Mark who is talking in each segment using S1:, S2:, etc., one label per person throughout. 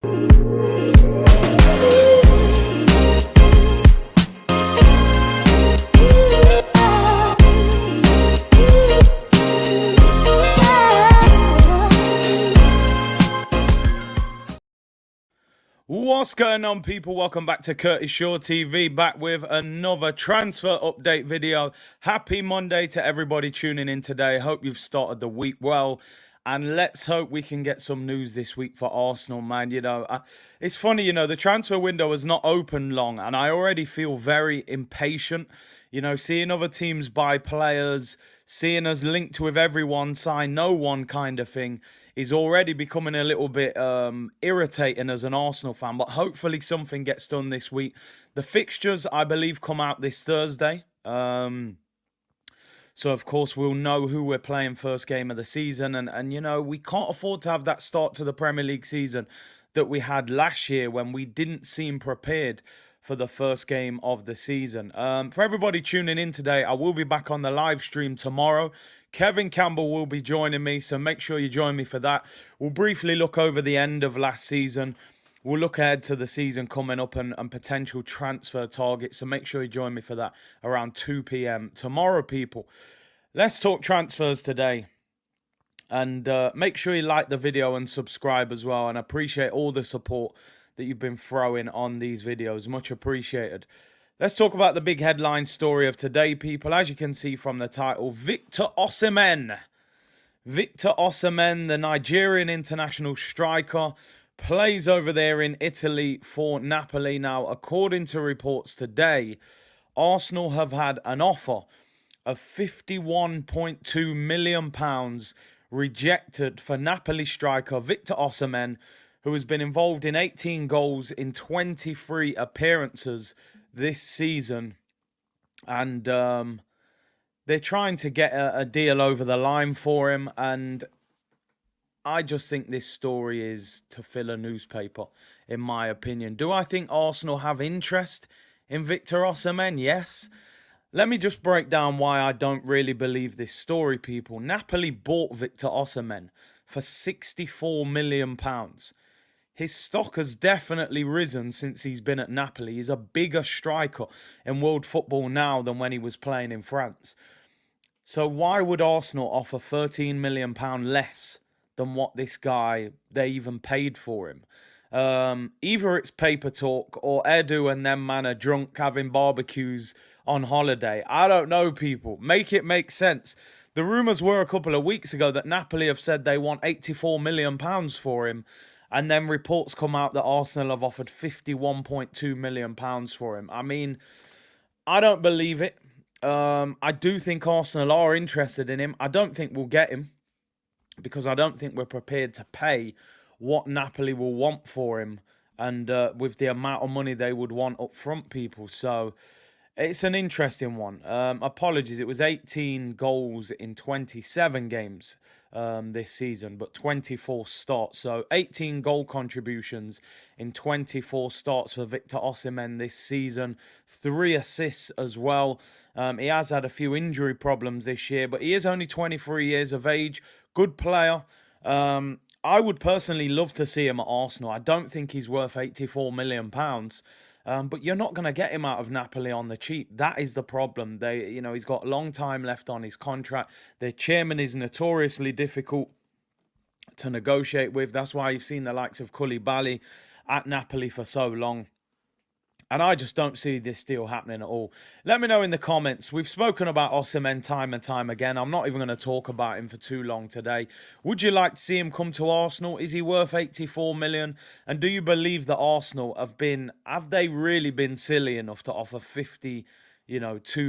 S1: What's going on, people? Welcome back to Curtis Shaw TV, back with another transfer update video. Happy Monday to everybody tuning in today. Hope you've started the week well, and let's hope we can get some news this week for Arsenal, man. You know, it's funny, you know, the transfer window has not opened long, and I already feel very impatient. You know, seeing other teams buy players, seeing us linked with everyone, sign no one kind of thing is already becoming a little bit irritating as an Arsenal fan. But hopefully something gets done this week. The fixtures, I believe, come out this Thursday. So, of course, we'll know who we're playing first game of the season. And you know, we can't afford to have that start to the Premier League season that we had last year when we didn't seem prepared for the first game of the season. For everybody tuning in today, I will be back on the live stream tomorrow. Kevin Campbell will be joining me, so make sure you join me for that. We'll briefly look over the end of last season. We'll look ahead to the season coming up and potential transfer targets, so make sure you join me for that around 2 p.m. tomorrow, people. Let's talk transfers today. And make sure you like the video and subscribe as well. And I appreciate all the support that you've been throwing on these videos. Much appreciated. Let's talk about the big headline story of today, people. As you can see from the title, Victor Osimhen. Victor Osimhen, the Nigerian international striker, plays over there in Italy for Napoli. Now, according to reports today, Arsenal have had an offer of £51.2 million rejected for Napoli striker Victor Osimhen, who has been involved in 18 goals in 23 appearances this season. And they're trying to get a deal over the line for him. And I just think this story is to fill a newspaper, in my opinion. Do I think Arsenal have interest in Victor Osimhen? Yes. Let me just break down why I don't really believe this story, people. Napoli bought Victor Osimhen for £64 million. His stock has definitely risen since he's been at Napoli. He's a bigger striker in world football now than when he was playing in France. So why would Arsenal offer £13 million less than what this guy, they even paid for him? Either it's paper talk or Edu and them man are drunk having barbecues on holiday. I don't know, people. Make it make sense. The rumours were a couple of weeks ago that Napoli have said they want £84 million for him. And then reports come out that Arsenal have offered £51.2 million for him. I mean, I don't believe it. I do think Arsenal are interested in him. I don't think we'll get him, because I don't think we're prepared to pay what Napoli will want for him, and with the amount of money they would want up front, people. So it's an interesting one. Apologies, it was 18 goals in 27 games this season, but 24 starts. So 18 goal contributions in 24 starts for Victor Osimhen this season. 3 assists as well. He has had a few injury problems this year, but he is only 23 years of age. Good player. I would personally love to see him at Arsenal. I don't think he's worth £84 million. But you're not going to get him out of Napoli on the cheap. That is the problem. He's got a long time left on his contract. Their chairman is notoriously difficult to negotiate with. That's why you've seen the likes of Koulibaly at Napoli for so long. And I just don't see this deal happening at all. Let me know in the comments. We've spoken about Osimhen time and time again. I'm not even going to talk about him for too long today. Would you like to see him come to Arsenal? Is he worth 84 million? And do you believe that Arsenal have they really been silly enough to offer £52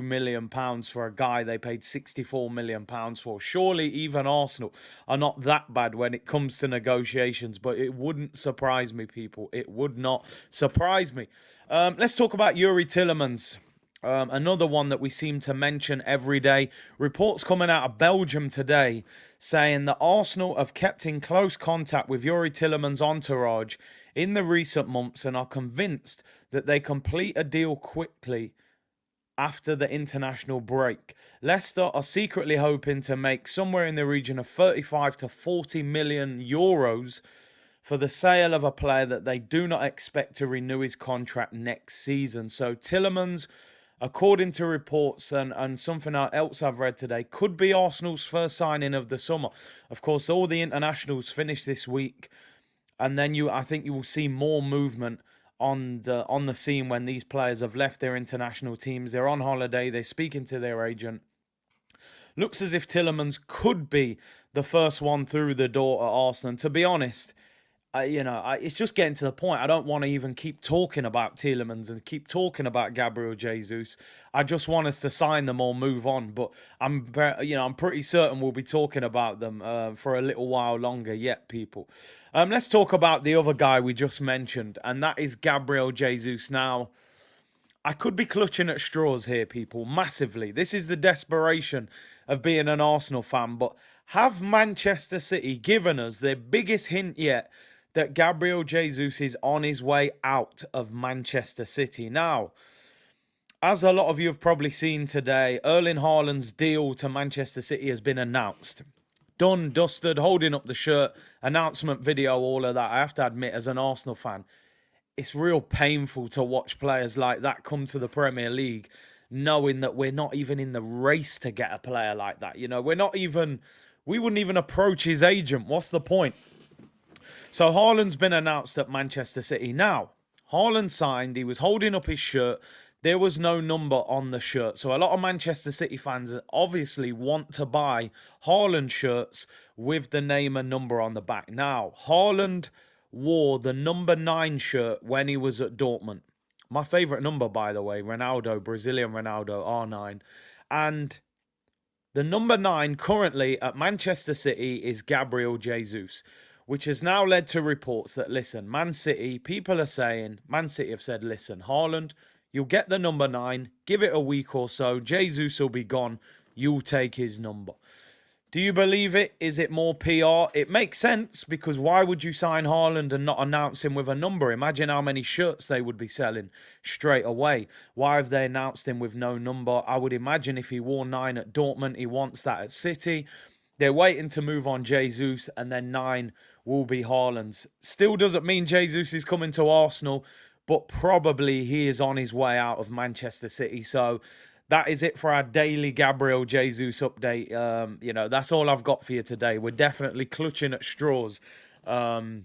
S1: million for a guy they paid £64 million for? Surely even Arsenal are not that bad when it comes to negotiations, but it wouldn't surprise me, people. It would not surprise me. Let's talk about Youri Tielemans. Another one that we seem to mention every day. Reports coming out of Belgium today saying that Arsenal have kept in close contact with Youri Tielemans' entourage in the recent months and are convinced that they complete a deal quickly after the international break. Leicester are secretly hoping to make somewhere in the region of 35 to 40 million euros for the sale of a player that they do not expect to renew his contract next season. So Tielemans, according to reports and something else I've read today, could be Arsenal's first signing of the summer. Of course, all the internationals finish this week, and then I think you will see more movement on the scene when these players have left their international teams. They're on holiday. They're speaking to their agent. Looks as if Tielemans could be the first one through the door at Arsenal. And to be honest, it's just getting to the point. I don't want to even keep talking about Tielemans and keep talking about Gabriel Jesus. I just want us to sign them or move on. But I'm pretty certain we'll be talking about them for a little while longer yet, people. Let's talk about the other guy we just mentioned, and that is Gabriel Jesus. Now, I could be clutching at straws here, people, massively. This is the desperation of being an Arsenal fan. But have Manchester City given us their biggest hint yet that Gabriel Jesus is on his way out of Manchester City? Now, as a lot of you have probably seen today, Erling Haaland's deal to Manchester City has been announced. Done, dusted, holding up the shirt, announcement video, all of that. I have to admit, as an Arsenal fan, it's real painful to watch players like that come to the Premier League knowing that we're not even in the race to get a player like that. We wouldn't even approach his agent. What's the point? So Haaland's been announced at Manchester City. Now, Haaland signed. He was holding up his shirt. There was no number on the shirt. So a lot of Manchester City fans obviously want to buy Haaland shirts with the name and number on the back. Now, Haaland wore the number 9 shirt when he was at Dortmund. My favourite number, by the way, Ronaldo, Brazilian Ronaldo, R9. And the number 9 currently at Manchester City is Gabriel Jesus, which has now led to reports that, listen, Man City have said, listen, Haaland, you'll get the number 9, give it a week or so, Jesus will be gone, you'll take his number. Do you believe it? Is it more PR? It makes sense, because why would you sign Haaland and not announce him with a number? Imagine how many shirts they would be selling straight away. Why have they announced him with no number? I would imagine if he wore 9 at Dortmund, he wants that at City. They're waiting to move on Jesus, and then 9 will be Haaland's. Still doesn't mean Jesus is coming to Arsenal, but probably he is on his way out of Manchester City. So that is it for our daily Gabriel Jesus update. That's all I've got for you today. We're definitely clutching at straws when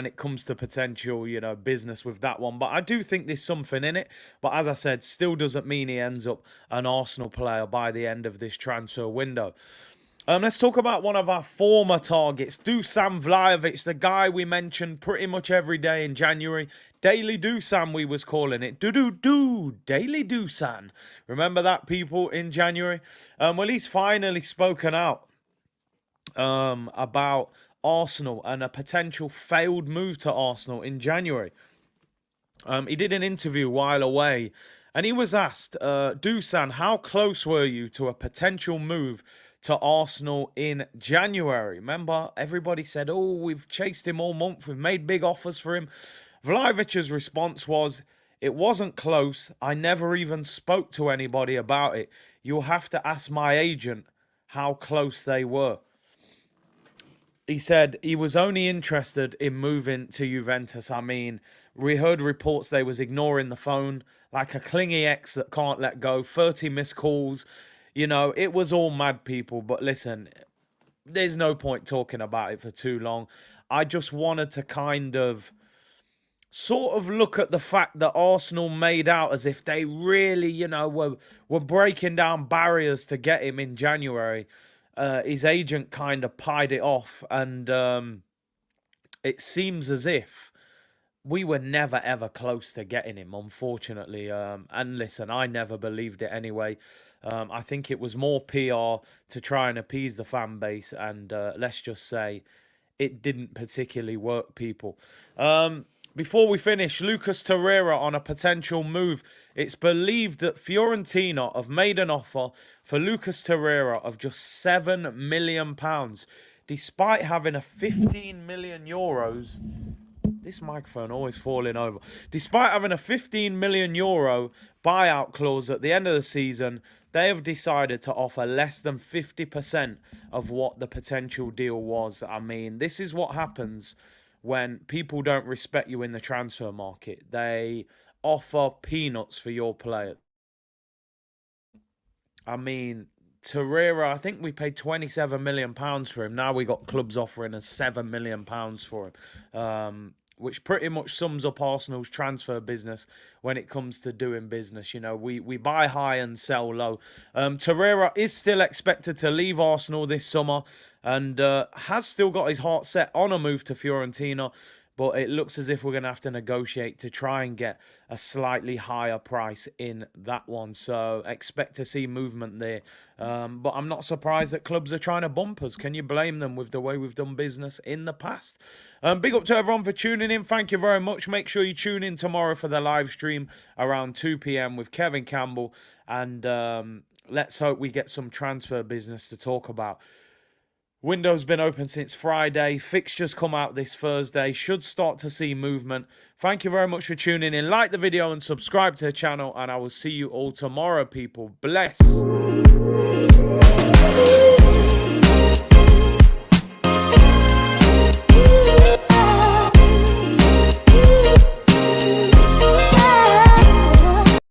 S1: it comes to potential, business with that one. But I do think there's something in it. But as I said, still doesn't mean he ends up an Arsenal player by the end of this transfer window. Let's talk about one of our former targets, Dusan Vlahovic, the guy we mentioned pretty much every day in January. Daily Dusan, we was calling it. Daily Dusan. Remember that, people, in January? Well, he's finally spoken out about Arsenal and a potential failed move to Arsenal in January. He did an interview while away, and he was asked, Dusan, how close were you to a potential move to Arsenal in January? Remember, everybody said, oh, we've chased him all month, we've made big offers for him. Vlahovic's response was, it wasn't close, I never even spoke to anybody about it. You'll have to ask my agent how close they were. He said he was only interested in moving to Juventus. I mean, we heard reports they was ignoring the phone like a clingy ex that can't let go, 30 missed calls. It was all mad, people. But listen, there's no point talking about it for too long. I just wanted to kind of sort of look at the fact that Arsenal made out as if they really, were breaking down barriers to get him in January. His agent kind of pied it off, and it seems as if we were never, ever close to getting him, unfortunately. And listen, I never believed it anyway. I think it was more PR to try and appease the fan base, and let's just say it didn't particularly work, people. Before we finish, Lucas Torreira on a potential move. It's believed that Fiorentina have made an offer for Lucas Torreira of just £7 million, despite having a 15 million euros. This microphone always falling over. Despite having a 15 million euro buyout clause at the end of the season, they have decided to offer less than 50% of what the potential deal was. I mean, this is what happens when people don't respect you in the transfer market. They offer peanuts for your players. I mean, Torreira, I think we paid £27 million for him. Now we got clubs offering us £7 million for him, which pretty much sums up Arsenal's transfer business when it comes to doing business. You know, we buy high and sell low. Torreira is still expected to leave Arsenal this summer and has still got his heart set on a move to Fiorentina. But it looks as if we're going to have to negotiate to try and get a slightly higher price in that one. So expect to see movement there. But I'm not surprised that clubs are trying to bump us. Can you blame them with the way we've done business in the past? Big up to everyone for tuning in. Thank you very much. Make sure you tune in tomorrow for the live stream around 2 p.m. with Kevin Campbell. And let's hope we get some transfer business to talk about. Window's been open since Friday. Fixtures come out this Thursday. Should start to see movement. Thank you very much for tuning in. Like the video and subscribe to the channel. And I will see you all tomorrow, people. Bless.